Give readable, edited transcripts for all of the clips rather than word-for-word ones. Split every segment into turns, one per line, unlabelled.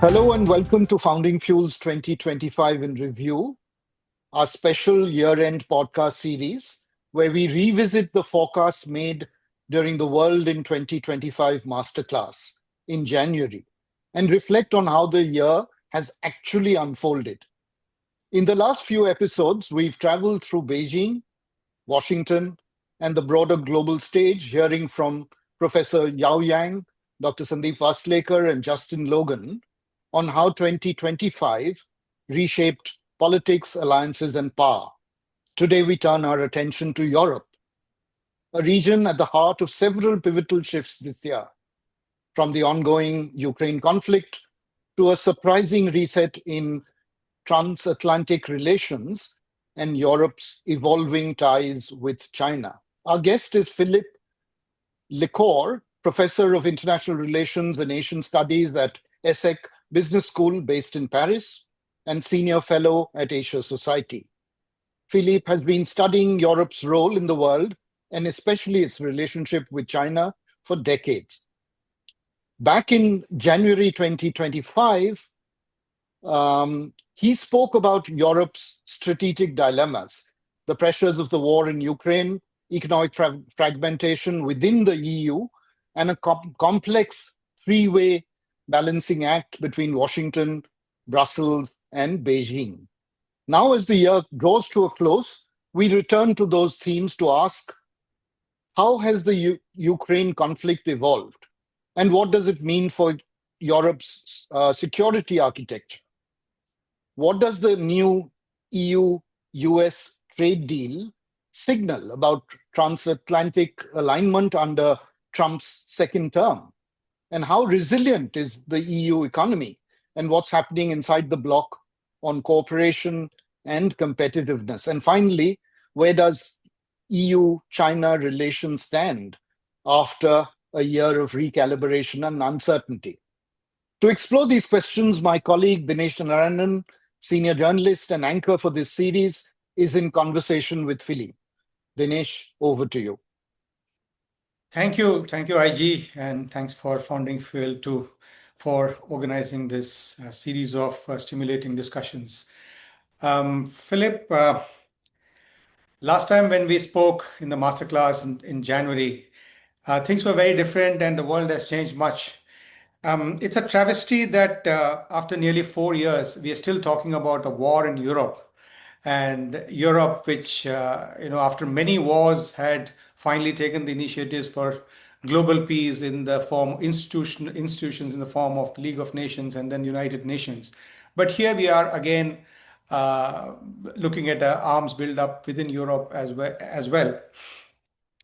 Hello and welcome to Founding Fuels 2025 in Review, our special year-end podcast series where we revisit the forecasts made during the World in 2025 masterclass in January and reflect on how the year has actually unfolded. In the last few episodes, we've traveled through Beijing, Washington, and the broader global stage, hearing from Professor Yao Yang, Dr. Sandeep Vaslekar, and Justin Logan on how 2025 reshaped politics, alliances, and power. Today, we turn our attention to Europe, a region at the heart of several pivotal shifts this year, from the ongoing Ukraine conflict to a surprising reset in transatlantic relations and Europe's evolving ties with China. Our guest is Philippe Le Corre, Professor of International Relations and Asian Studies at ESSEC Business School based in Paris and Senior Fellow at Asia Society. Philippe has been studying Europe's role in the world and especially its relationship with China for decades. Back in January 2025, he spoke about Europe's strategic dilemmas, the pressures of the war in Ukraine, economic fragmentation within the EU, and a complex three-way balancing act between Washington, Brussels, and Beijing. Now, as the year draws to a close, we return to those themes to ask, how has the Ukraine conflict evolved? And what does it mean for Europe's security architecture? What does the new EU-US trade deal signal about transatlantic alignment under Trump's second term? And how resilient is the EU economy and what's happening inside the bloc on cooperation and competitiveness? And finally, where does EU-China relations stand after a year of recalibration and uncertainty? To explore these questions, my colleague Dinesh Narayanan, senior journalist and anchor for this series, is in conversation with Philippe. Dinesh, over to you.
Thank you, IG, and thanks for Founding Fuel for organizing this series of stimulating discussions. Philip, last time when we spoke in the masterclass in January, things were very different and the world has changed much. It's a travesty that after nearly 4 years, we are still talking about a war in Europe. And Europe, which, after many wars had finally taken the initiatives for global peace in the form institutions in the form of the League of Nations and then United Nations. But here we are again looking at arms buildup within Europe as well.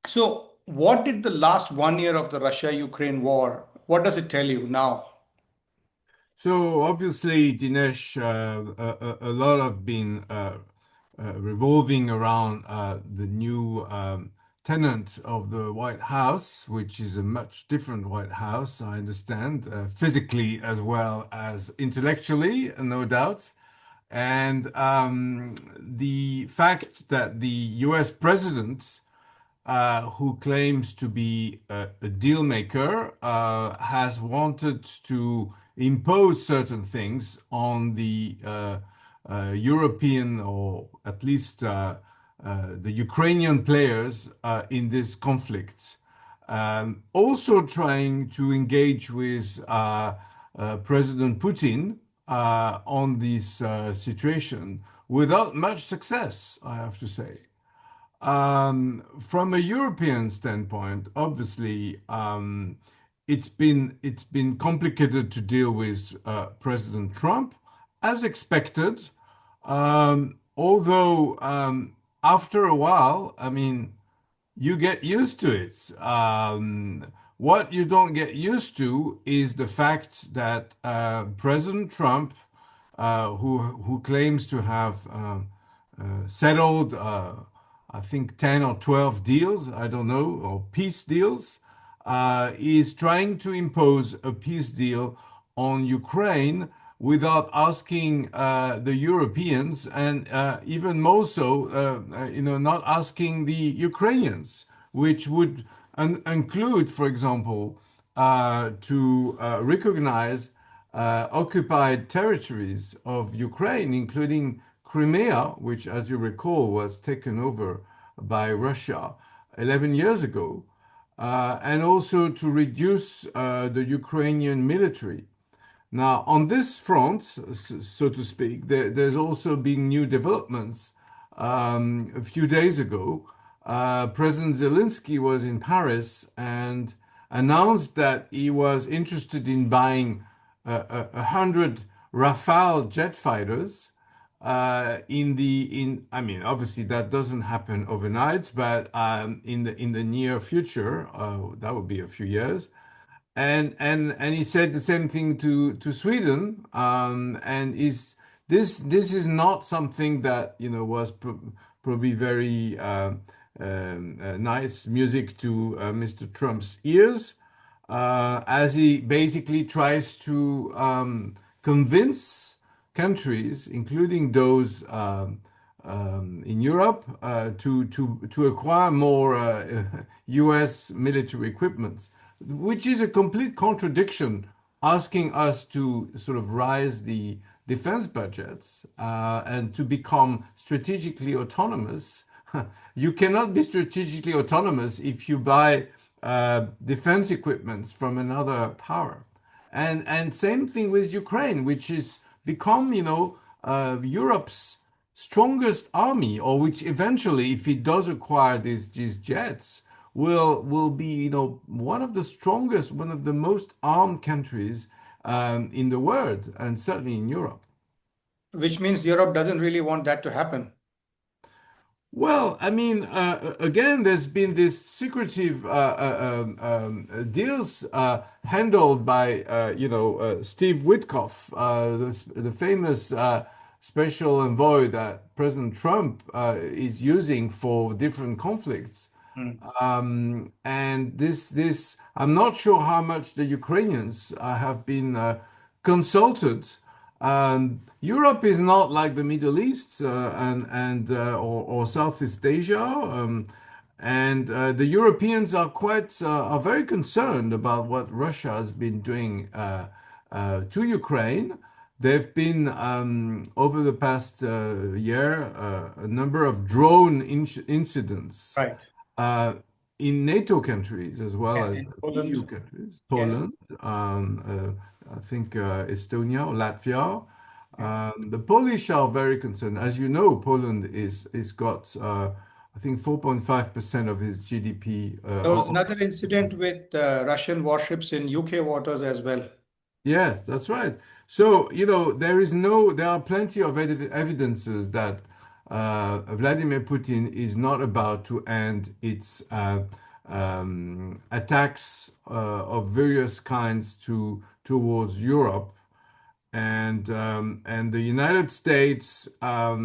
So what did the last 1 year of the Russia-Ukraine war, what does it tell you now?
So obviously, Dinesh, a lot have been revolving around the new tenant of the White House, which is a much different White House, I understand, physically as well as intellectually, no doubt. And the fact that the US president, who claims to be a deal maker, has wanted to impose certain things on the European, or at least the Ukrainian players in this conflict. Also trying to engage with President Putin on this situation without much success, I have to say. From a European standpoint, obviously, it's been complicated to deal with President Trump, as expected. Although after a while, I mean, you get used to it. What you don't get used to is the fact that President Trump, who claims to have settled, I think 10 or 12 deals, I don't know, or peace deals, is trying to impose a peace deal on Ukraine without asking the Europeans, and even more so, not asking the Ukrainians, which would include, for example, to recognize occupied territories of Ukraine, including Crimea, which, as you recall, was taken over by Russia 11 years ago, and also to reduce the Ukrainian military. Now, on this front, so to speak, there's also been new developments. A few days ago, President Zelensky was in Paris and announced that he was interested in buying 100 Rafale jet fighters. I mean, obviously that doesn't happen overnight, but in the near future, that would be a few years. And he said the same thing to Sweden. And is this is not something that was probably very nice music to Mr. Trump's ears, as he basically tries to convince countries, including those in Europe, to acquire more U.S. military equipment, which is a complete contradiction, asking us to sort of rise the defense budgets and to become strategically autonomous. You cannot be strategically autonomous if you buy defense equipments from another power. And same thing with Ukraine, which is become, Europe's strongest army, or which eventually, if it does acquire these jets, will be, one of the strongest, one of the most armed countries in the world, and certainly in Europe.
Which means Europe doesn't really want that to happen.
Well, I mean, again, there's been this secretive deals handled by, Steve Witkoff, the famous special envoy that President Trump is using for different conflicts. And I'm not sure how much the Ukrainians have been consulted. Europe is not like the Middle East or Southeast Asia, and the Europeans are very concerned about what Russia has been doing to Ukraine. There've been over the past year a number of drone incidents
Right.
in NATO countries as well
Yes,
as
in
EU
Poland.
countries,
Yes.
Poland, I think Estonia or Latvia.
Yeah.
The Polish are very concerned. As you know, Poland is got I think 4.5% of his GDP.
There was another incident with Russian warships in UK waters as well.
Yes, that's right. So, there are plenty of evidences that Vladimir Putin is not about to end its attacks of various kinds towards Europe, and the United States uh,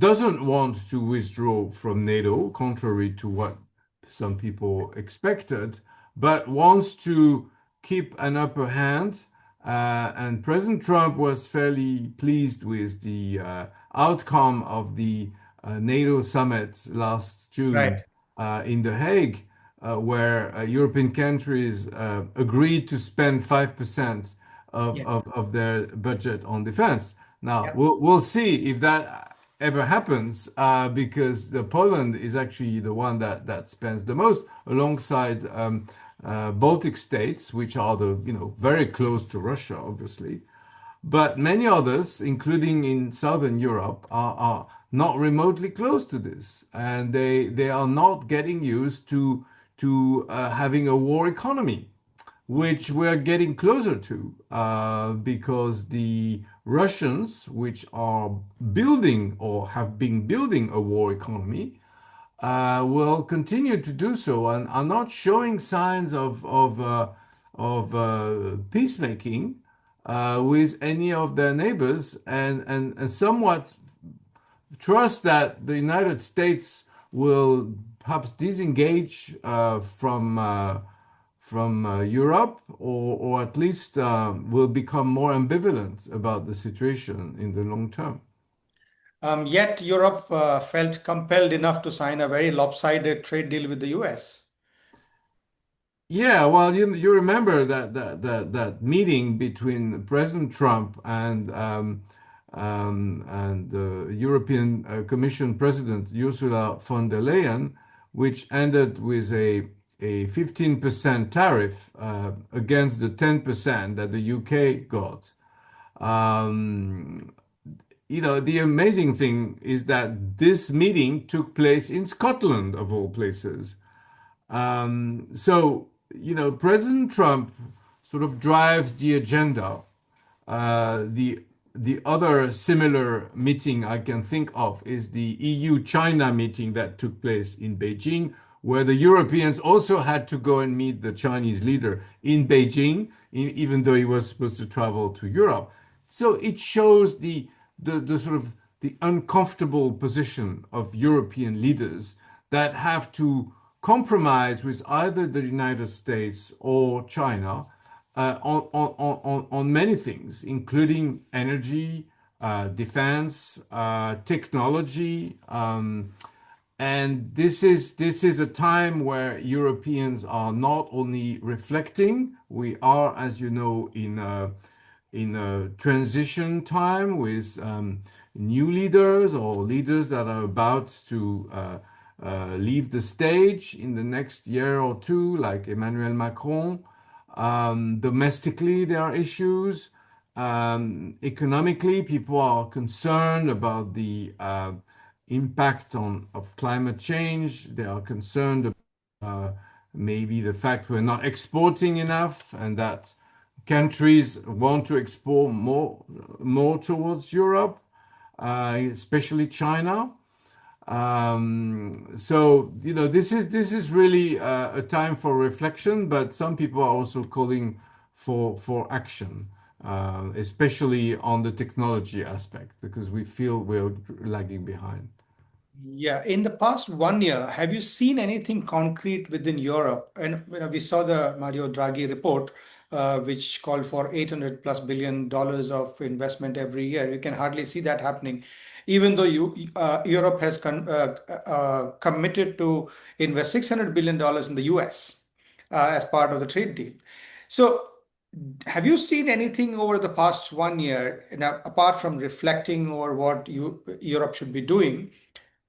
doesn't want to withdraw from NATO, contrary to what some people expected, but wants to keep an upper hand. And President Trump was fairly pleased with the outcome of the NATO summit last
Right.
June in The Hague, where European countries agreed to spend 5%
Yes.
of their budget on defense. Now,
Yeah.
we'll see if that ever happens, because Poland is actually the one that spends the most, alongside Baltic states, which are very close to Russia, obviously. But many others, including in Southern Europe, are not remotely close to this, and they are not getting used to having a war economy, which we're getting closer to, because the Russians, which are building or have been building a war economy, will continue to do so, and are not showing signs of peacemaking with any of their neighbors, and somewhat trust that the United States will perhaps disengage from Europe, or at least will become more ambivalent about the situation in the long term.
Yet Europe felt compelled enough to sign a very lopsided trade deal with the US.
Yeah, well, you remember that meeting between President Trump and the European Commission President Ursula von der Leyen, which ended with a 15% tariff against the 10% that the UK got. Um, the amazing thing is that this meeting took place in Scotland, of all places. President Trump sort of drives the agenda. The other similar meeting I can think of is the EU-China meeting that took place in Beijing, where the Europeans also had to go and meet the Chinese leader in Beijing, even though he was supposed to travel to Europe. So it shows the sort of the uncomfortable position of European leaders that have to compromise with either the United States or China on many things, including energy, defense, technology. And this is a time where Europeans are not only reflecting, we are, as you know, in a transition time with new leaders or leaders that are about to leave the stage in the next year or two, like Emmanuel Macron. Domestically, there are issues. Economically, people are concerned about the impact of climate change. They are concerned about maybe the fact we're not exporting enough and that countries want to export more towards Europe, especially China. This is really a time for reflection, but some people are also calling for action, especially on the technology aspect, because we feel we're lagging behind.
Yeah, in the past 1 year, have you seen anything concrete within Europe? And we saw the Mario Draghi report, which called for 800 plus billion dollars of investment every year. You can hardly see that happening, even though Europe has committed to invest $600 billion in the US as part of the trade deal. So, have you seen anything over the past 1 year, apart from reflecting over what Europe should be doing?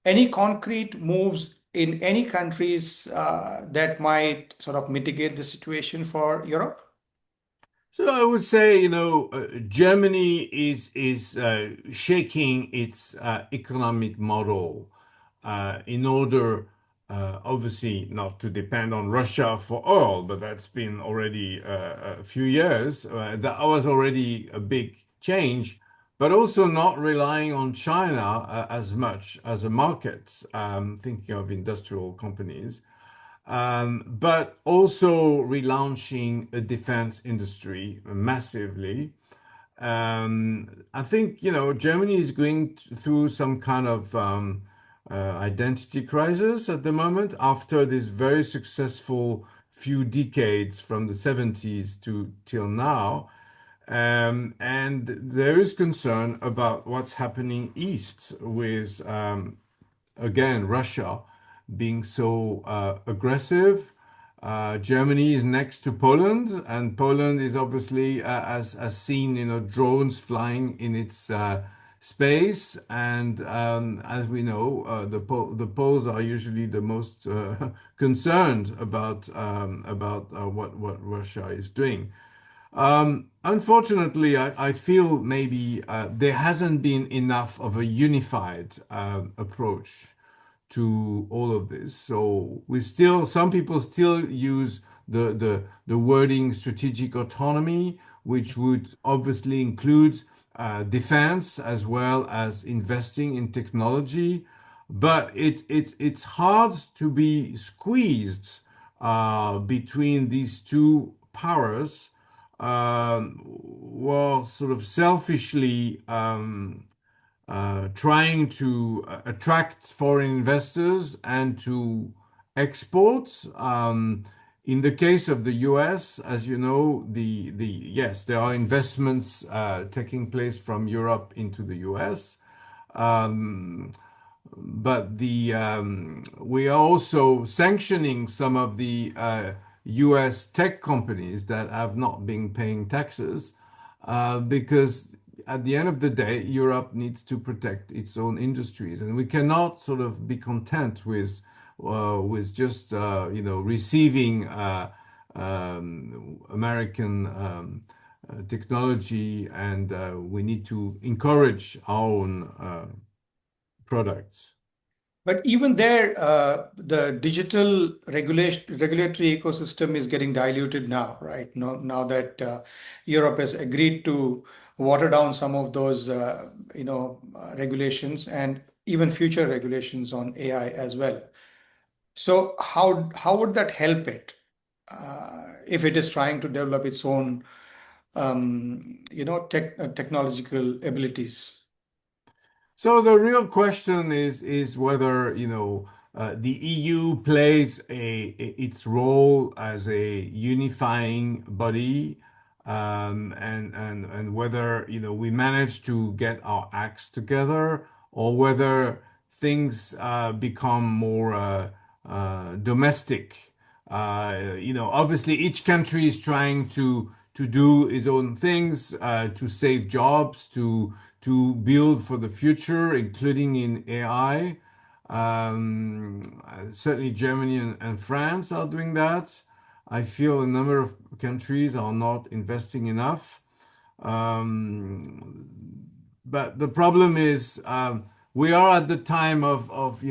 Any concrete moves in any countries that might sort of mitigate the situation for Europe?
So I would say, Germany is shaking its economic model in order, obviously, not to depend on Russia for oil, but that's been already a few years. That was already a big change, but also not relying on China as much as a market, thinking of industrial companies, but also relaunching a defense industry massively. I think, Germany is going through some kind of identity crisis at the moment after this very successful few decades from the 70s to till now. And there is concern about what's happening east with, again, Russia being so aggressive. Germany is next to Poland, and Poland is obviously as seen, drones flying in its space. And as we know, the Poles are usually the most concerned about what Russia is doing. Unfortunately, I feel maybe there hasn't been enough of a unified approach to all of this. So some people still use the wording strategic autonomy, which would obviously include defense as well as investing in technology. But it's hard to be squeezed between these two powers, while sort of selfishly trying to attract foreign investors and to export. In the case of the US, as you know, yes, there are investments taking place from Europe into the US. Um, but we are also sanctioning some of the US tech companies that have not been paying taxes, because at the end of the day, Europe needs to protect its own industries, and we cannot sort of be content with just receiving American technology, and we need to encourage our own products.
But even there, the digital regulatory ecosystem is getting diluted now, right? Now that Europe has agreed to water down some of those, regulations and even future regulations on AI as well. So how would that help it if it is trying to develop its own, technological abilities?
So the real question is whether, the EU plays its role as a unifying body, and whether, we manage to get our acts together, or whether things become more domestic. Obviously each country is trying to do its own things, to save jobs, to build for the future, including in AI. Certainly, Germany and France are doing that. I feel a number of countries are not investing enough. But the problem is, we are at the time of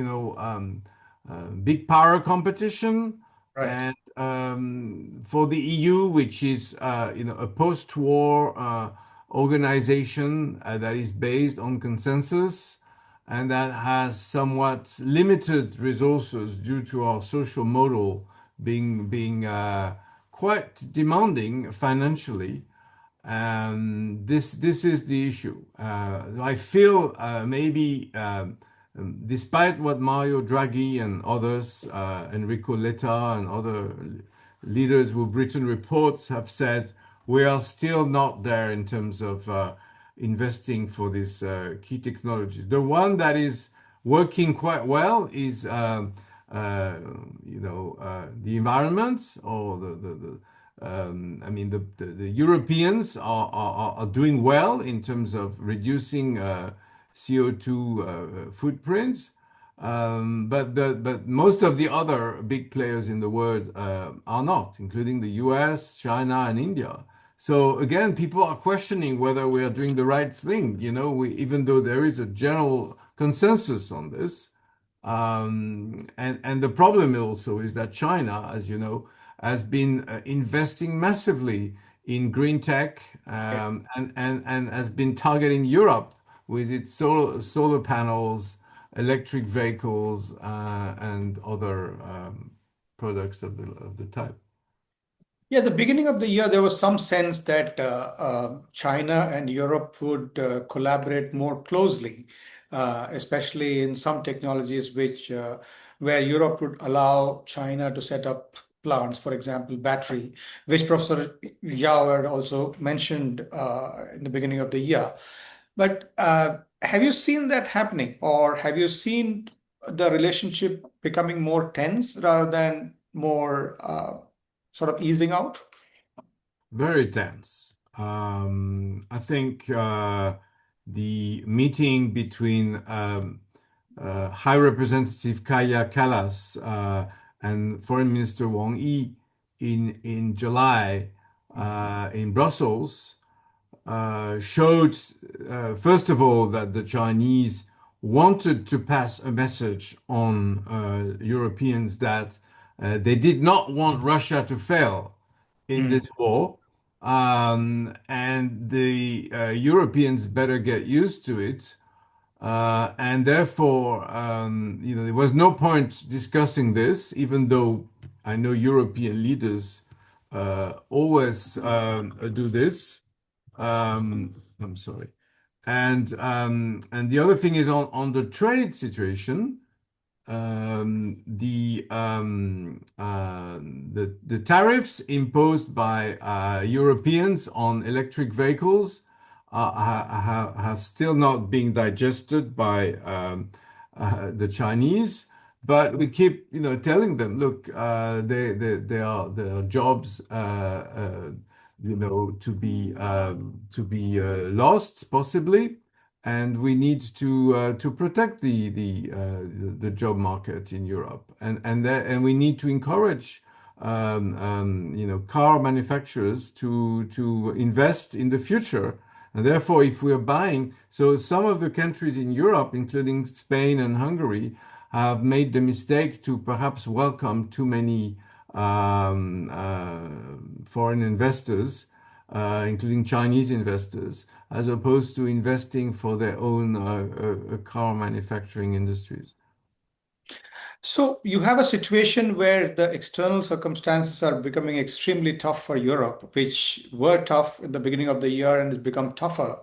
big power competition,
Right.
and for the EU, which is a post-war organization that is based on consensus and that has somewhat limited resources due to our social model being quite demanding financially. This is the issue. I feel maybe, despite what Mario Draghi and others, Enrico Letta and other leaders who've written reports have said, we are still not there in terms of investing for these key technologies. The one that is working quite well is the environment, or I mean, the Europeans are doing well in terms of reducing CO2 footprints. But most of the other big players in the world are not, including the US, China, and India. So again, people are questioning whether we are doing the right thing. Even though there is a general consensus on this. And the problem also is that China, as you know, has been investing massively in green tech, and has been targeting Europe with its solar panels, electric vehicles, and other products of the type.
Yeah, the beginning of the year, there was some sense that China and Europe would collaborate more closely, especially in some technologies where Europe would allow China to set up plants, for example, battery, which Professor Yao had also mentioned in the beginning of the year. But have you seen that happening, or have you seen the relationship becoming more tense rather than more sort of easing out?
Very tense. I think the meeting between High Representative Kaya Kallas and Foreign Minister Wang Yi in July in Brussels showed, first of all, that the Chinese wanted to pass a message on Europeans that they did not want Russia to fail in
Mm.
this war, and the Europeans better get used to it. And therefore, there was no point discussing this, even though I know European leaders always do this. I'm sorry. And the other thing is on the trade situation. The tariffs imposed by Europeans on electric vehicles have still not been digested by the Chinese. But we keep, telling them, look, there are jobs, to be lost possibly, and we need to protect the job market in Europe, and we need to encourage car manufacturers to invest in the future. And therefore, if we're buying, so some of the countries in Europe, including Spain and Hungary, have made the mistake to perhaps welcome too many foreign investors, including Chinese investors, as opposed to investing for their own car manufacturing industries.
So you have a situation where the external circumstances are becoming extremely tough for Europe, which were tough in the beginning of the year and has become tougher.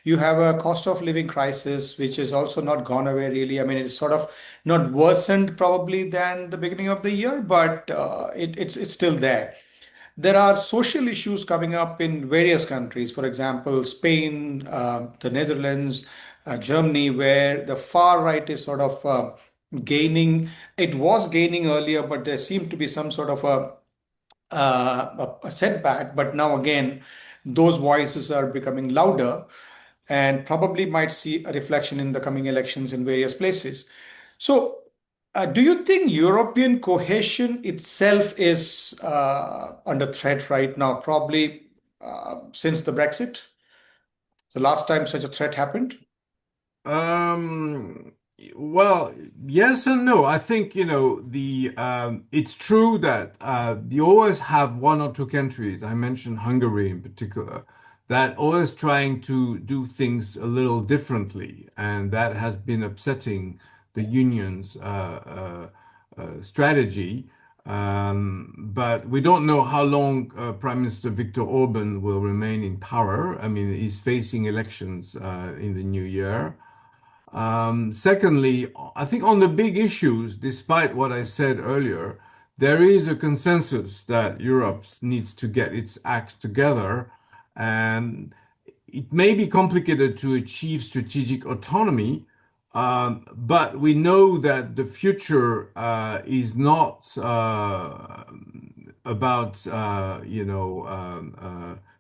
You have a cost of living crisis, which is also not gone away really. I mean, it's sort of not worsened probably than the beginning of the year, but it's still there. There are social issues coming up in various countries, for example, Spain, the Netherlands, Germany, where the far right is sort of gaining. It was gaining earlier, but there seemed to be some sort of a setback. But now again, those voices are becoming louder and probably might see a reflection in the coming elections in various places. So, do you think European cohesion itself is under threat right now? Probably since the Brexit, the last time such a threat happened?
Um, well, yes and no. I think, the it's true that you always have one or two countries, I mentioned Hungary in particular, that always trying to do things a little differently, and that has been upsetting the union's strategy. But we don't know how long Prime Minister Viktor Orban will remain in power. I mean, he's facing elections in the new year. Secondly, I think on the big issues, despite what I said earlier, there is a consensus that Europe needs to get its act together. And it may be complicated to achieve strategic autonomy, but we know that the future is not about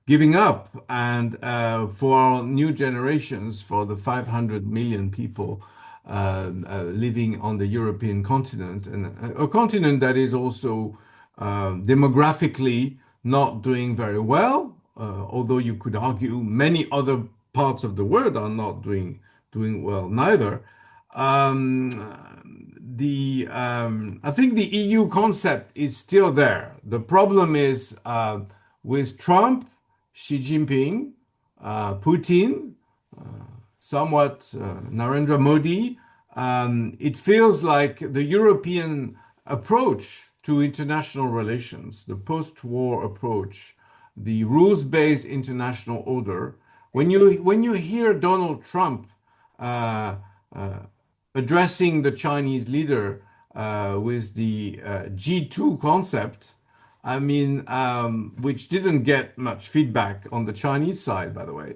giving up. And for our new generations, for the 500 million people living on the European continent, and a continent that is also demographically not doing very well, although you could argue many other parts of the world are not doing well neither. Um, I think the EU concept is still there. The problem is with Trump, Xi Jinping, Putin, somewhat Narendra Modi. It feels like the European approach to international relations, the post-war approach, the rules-based international order. When you hear Donald Trump uh, uh, addressing the Chinese leader with the G2 concept, I mean, which didn't get much feedback on the Chinese side, by the way.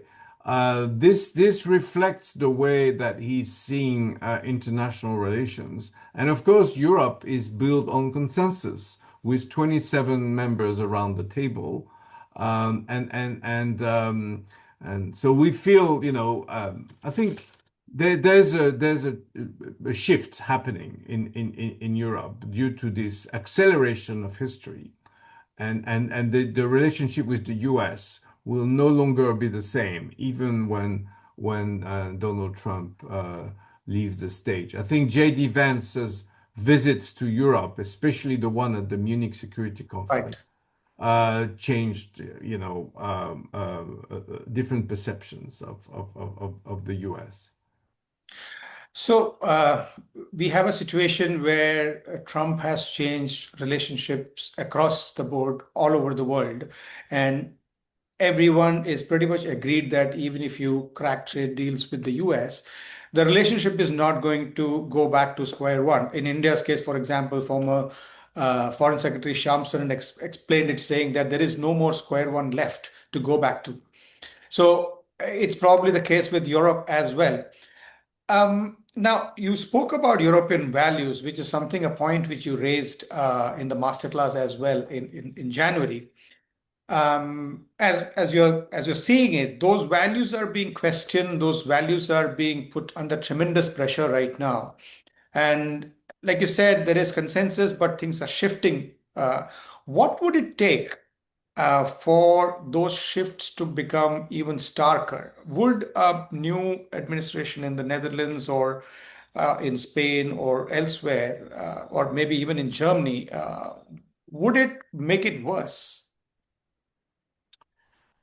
This reflects the way that he's seeing international relations, and of course, Europe is built on consensus with 27 members around the table, um, and and and um, and so we feel, I think there's a shift happening in Europe due to this acceleration of history, and the relationship with the US will no longer be the same, even when Donald Trump leaves the stage. I think J.D. Vance's visits to Europe, especially the one at the Munich Security
Right.
Conference, changed, different perceptions of the US.
So we have a situation where Trump has changed relationships across the board all over the world. And everyone is pretty much agreed that even if you crack trade deals with the US, the relationship is not going to go back to square one. In India's case, for example, former Foreign Secretary Shamsaran explained it saying that there is no more square one left to go back to. So it's probably the case with Europe as well. Now, you spoke about European values, which is something, a point which you raised in the masterclass as well in January. As you're seeing it, those values are being questioned. Those values are being put under tremendous pressure right now. And like you said, there is consensus, but things are shifting. What would it take for those shifts to become even starker? Would a new administration in the Netherlands or in Spain or elsewhere, or maybe even in Germany, would it make it worse?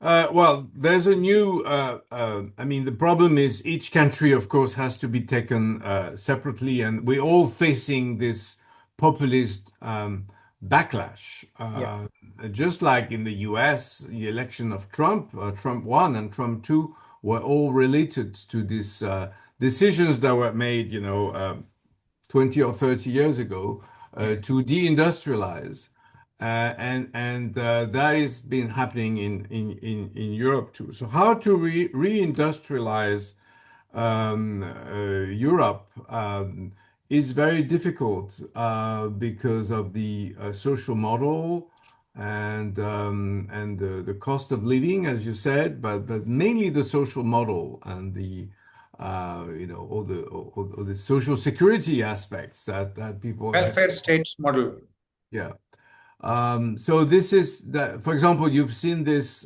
Well, there's a new, I mean, the problem is each country, of course, has to be taken separately, and we're all facing this populist backlash.
Yeah.
Just like in the US, the election of Trump, Trump 1 and Trump 2 were all related to these decisions that were made, 20 or 30 years ago to deindustrialize. And that has been happening in Europe too. So how to reindustrialize Europe is very difficult because of the social model and the cost of living, as you said, but mainly the social model and the all the social security aspects that people have.
Welfare states model.
Yeah. So this is that, for example, you've seen this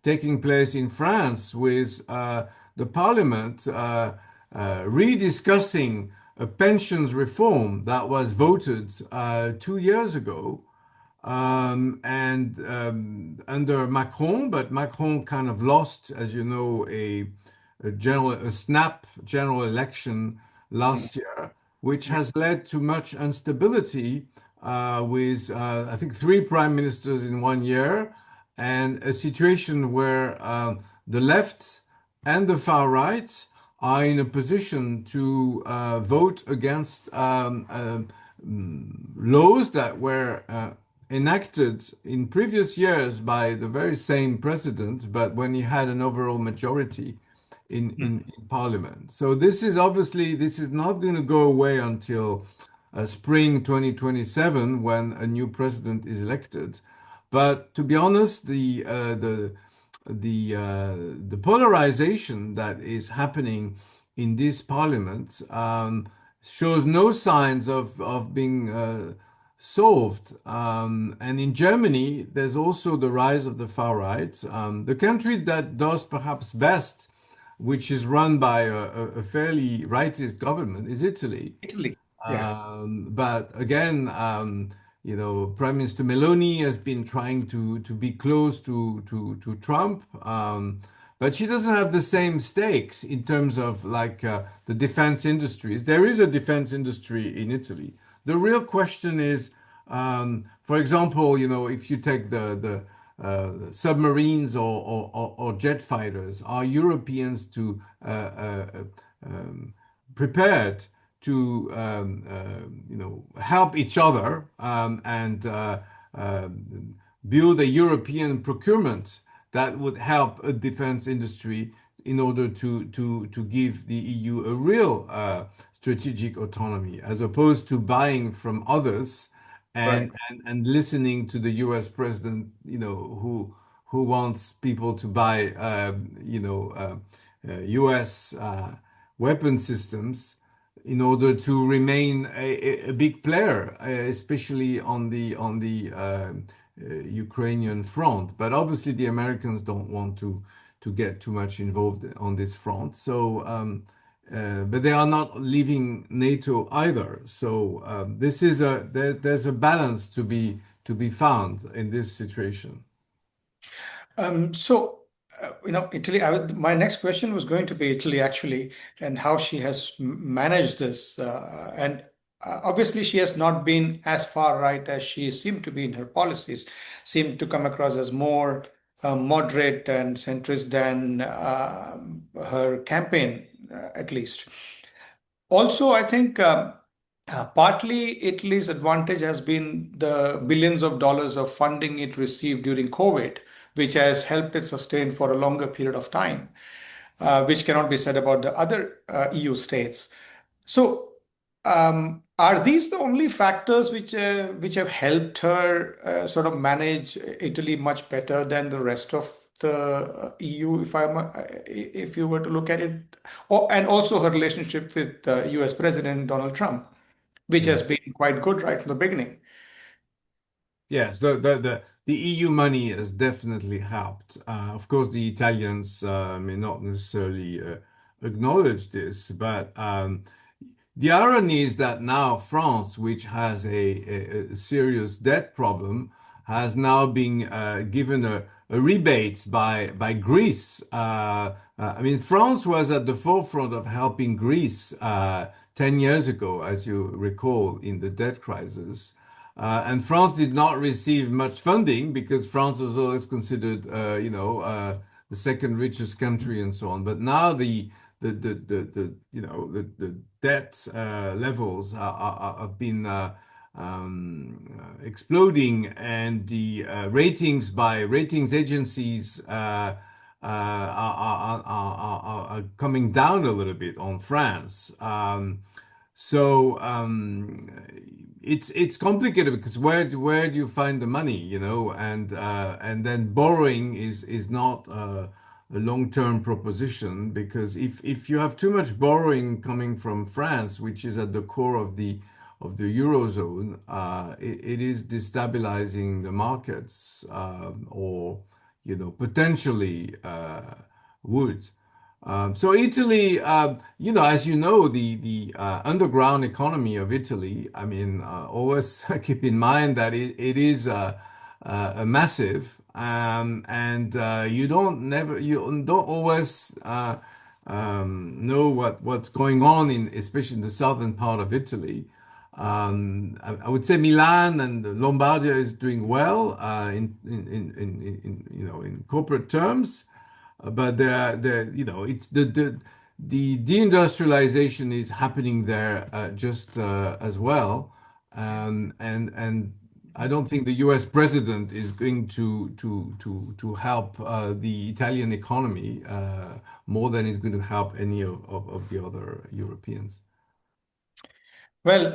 taking place in France with the parliament rediscussing a pensions reform that was voted 2 years ago and under Macron, but Macron kind of lost, as you know, a snap general election
Mm.
last year, which has led to much instability with, I think, three prime ministers in 1 year, and a situation where the left and the far right are in a position to vote against laws that were enacted in previous years by the very same president, but when he had an overall majority in parliament. So this is obviously this is not going to go away until spring 2027 when a new president is elected. But to be honest, the polarization that is happening in this parliament shows no signs of being solved. And in Germany, there's also the rise of the far right. The country that does perhaps best, which is run by a fairly rightist government, is Italy.
Italy. Yeah.
But again, Prime Minister Meloni has been trying to be close to Trump, but she doesn't have the same stakes in terms of like the defense industries. There is a defense industry in Italy. The real question is, for example, if you take the submarines or jet fighters, are Europeans to prepared to help each other and build a European procurement that would help a defense industry in order to give the EU a real strategic autonomy, as opposed to buying from others
Right.
and listening to the US president, who wants people to buy, US weapon systems in order to remain a big player, especially on the Ukrainian front. But obviously, the Americans don't want to get too much involved on this front. So, but they are not leaving NATO either. So this is there's a balance to be found in this situation.
So, Italy, my next question was going to be Italy actually, and how she has managed this. And obviously, she has not been as far right as she seemed to be in her policies, seemed to come across as more moderate and centrist than her campaign, at least. Also, I think partly Italy's advantage has been the billions of dollars of funding it received during COVID, which has helped it sustain for a longer period of time, which cannot be said about the other EU states. So, are these the only factors which have helped her sort of manage Italy much better than the rest of the EU, if you were to look at it, and also her relationship with U.S. President Donald Trump, which has been quite good right from the beginning?
Yes, the EU money has definitely helped. Of course, the Italians may not necessarily acknowledge this, but the irony is that now France, which has a serious debt problem, has now been given a rebate by Greece. I mean, France was at the forefront of helping Greece 10 years ago, as you recall, in the debt crisis. And France did not receive much funding because France was always considered, the second richest country and so on. But now the debt levels have been exploding, and the ratings by ratings agencies are coming down a little bit on France. So it's complicated because where do you find the money, and then borrowing is not a long-term proposition, because if you have too much borrowing coming from France, which is at the core of the Eurozone, it is destabilizing the markets, or potentially would. So Italy, as you know, the underground economy of Italy. I mean, always keep in mind that it is a massive, and you don't always know what's going on especially in the southern part of Italy. I would say Milan and Lombardia is doing well in corporate terms. But it's the deindustrialization is happening there just as well, and I don't think the U.S. president is going to help the Italian economy more than he's going to help any of the other Europeans.
Well,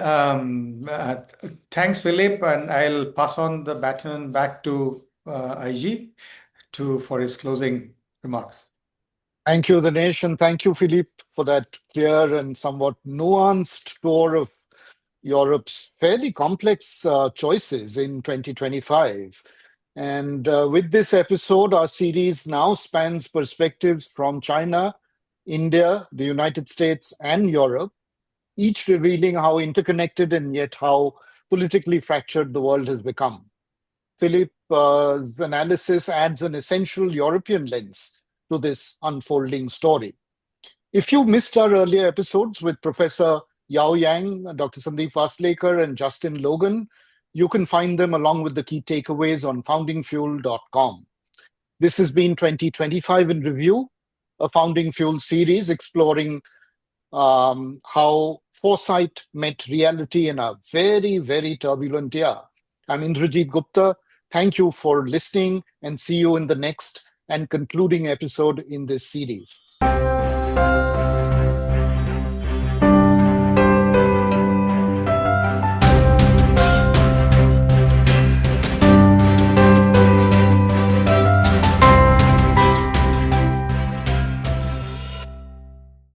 thanks, Philip, and I'll pass on the baton back to IG for his closing remarks.
Thank you, Dinesh, and thank you, Philippe, for that clear and somewhat nuanced tour of Europe's fairly complex choices in 2025. And with this episode, our series now spans perspectives from China, India, the United States, and Europe, each revealing how interconnected and yet how politically fractured the world has become. Philippe's analysis adds an essential European lens to this unfolding story. If you missed our earlier episodes with Professor Yao Yang, Dr. Sandeep Vaslekar, and Justin Logan, you can find them along with the key takeaways on foundingfuel.com. This has been 2025 in Review, a Founding Fuel series exploring how foresight met reality in a very, very turbulent year. I'm Indrajit Gupta. Thank you for listening, and see you in the next and concluding episode in this series.